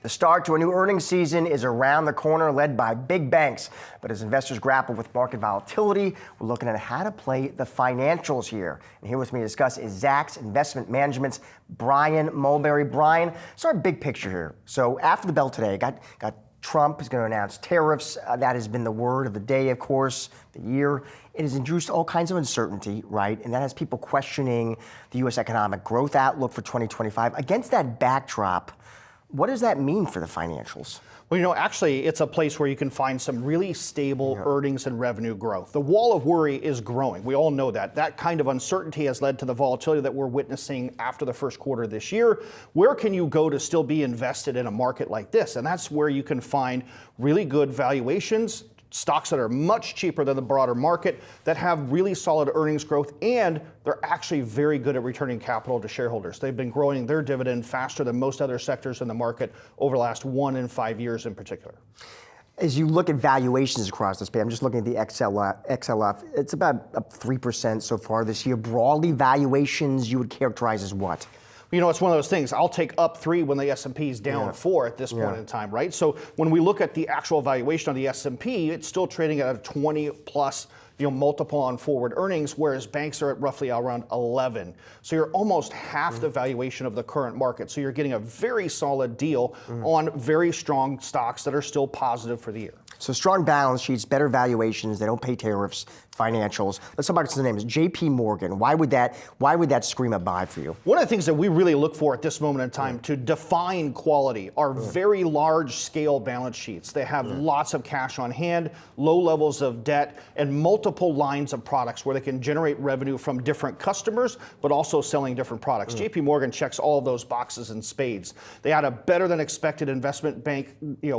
The start to a new earnings season is around the corner, led by big banks. But as investors grapple with market volatility, we're looking at how to play the financials here. And here with me to discuss is Zacks Investment Management's Brian Mulberry. Brian, start big picture here. So after the bell today, got Trump is going to announce tariffs. That has been the word of the day, of course, the year. It has induced all kinds of uncertainty, right? And that has people questioning the U.S. economic growth outlook for 2025. Against that backdrop, what does that mean for the financials? Well, actually, it's a place where you can find some really stable earnings and revenue growth. The wall of worry is growing. We all know that. That kind of uncertainty has led to the volatility that we're witnessing after the first quarter of this year. Where can you go to still be invested in a market like this? And that's where you can find really good valuations, stocks that are much cheaper than the broader market, that have really solid earnings growth, and they're actually very good at returning capital to shareholders. They've been growing their dividend faster than most other sectors in the market over the last 1 and 5 years in particular. As you look at valuations across the space, I'm just looking at the XLF. It's about up 3% so far this year. Broadly, valuations you would characterize as what? It's one of those things. I'll take up 3 when the S&P is down 4 at this point in time, right? So when we look at the actual valuation of the S&P, it's still trading at a 20 plus multiple on forward earnings, whereas banks are at roughly around 11. So you're almost half the valuation of the current market. So you're getting a very solid deal on very strong stocks that are still positive for the year. So strong balance sheets, better valuations, they don't pay tariffs, financials. Let's talk about some names. JPMorgan, why would that scream a buy for you? One of the things that we really look for at this moment in time to define quality are very large scale balance sheets. They have lots of cash on hand, low levels of debt, and multiple lines of products where they can generate revenue from different customers, but also selling different products. JPMorgan checks all of those boxes in spades. They had a better than expected investment bank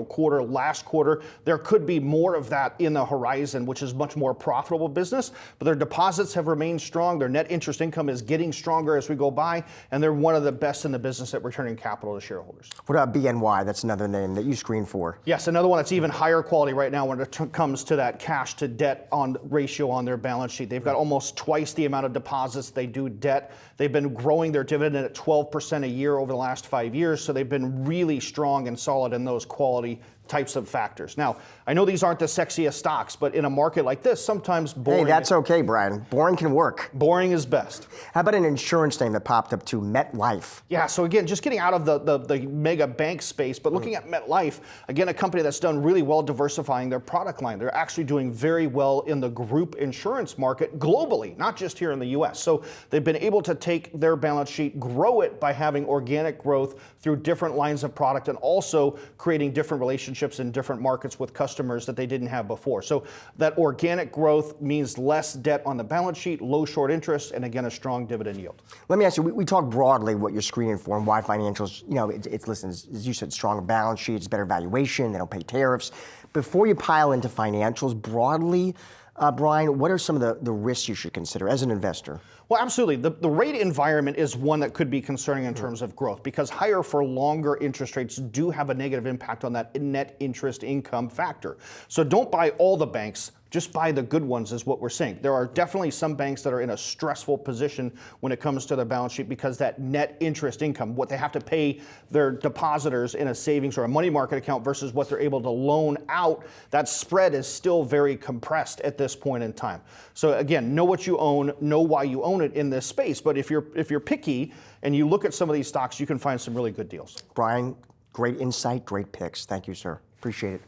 quarter last quarter. There could be more of that in the horizon, which is much more profitable business, but their deposits have remained strong. Their net interest income is getting stronger as we go by, and they're one of the best in the business at returning capital to shareholders. What about BNY? That's another name that you screen for. Yes, another one that's even higher quality right now when it comes to that cash to debt ratio on their balance sheet. They've got almost twice the amount of deposits they do debt. They've been growing their dividend at 12% a year over the last 5 years, so they've been really strong and solid in those quality types of factors. Now, I know these aren't the sexiest stocks, but in a market like this, sometimes boring. Hey, that's okay, Brian. Boring can work. Boring is best. How about an insurance name that popped up too, MetLife? Yeah, so again, just getting out of the mega bank space, but looking at MetLife, again, a company that's done really well diversifying their product line. They're actually doing very well in the group insurance market globally, not just here in the US. So they've been able to take their balance sheet, grow it by having organic growth through different lines of product, and also creating different relationships in different markets with customers that they didn't have before. So that organic growth means less debt on the balance sheet, low short interest, and again, a strong dividend yield. Let me ask you, we talk broadly what you're screening for and why financials, listen, as you said, stronger balance sheets, better valuation, they don't pay tariffs. Before you pile into financials broadly, Brian, what are some of the risks you should consider as an investor? Well, absolutely. The rate environment is one that could be concerning in terms of growth, because higher for longer interest rates do have a negative impact on that net interest income factor. So don't buy all the banks. Just buy the good ones is what we're saying. There are definitely some banks that are in a stressful position when it comes to their balance sheet because that net interest income, what they have to pay their depositors in a savings or a money market account versus what they're able to loan out, that spread is still very compressed at this point in time. So again, know what you own, know why you own it in this space. But if you're picky and you look at some of these stocks, you can find some really good deals. Brian, great insight, great picks. Thank you, sir. Appreciate it.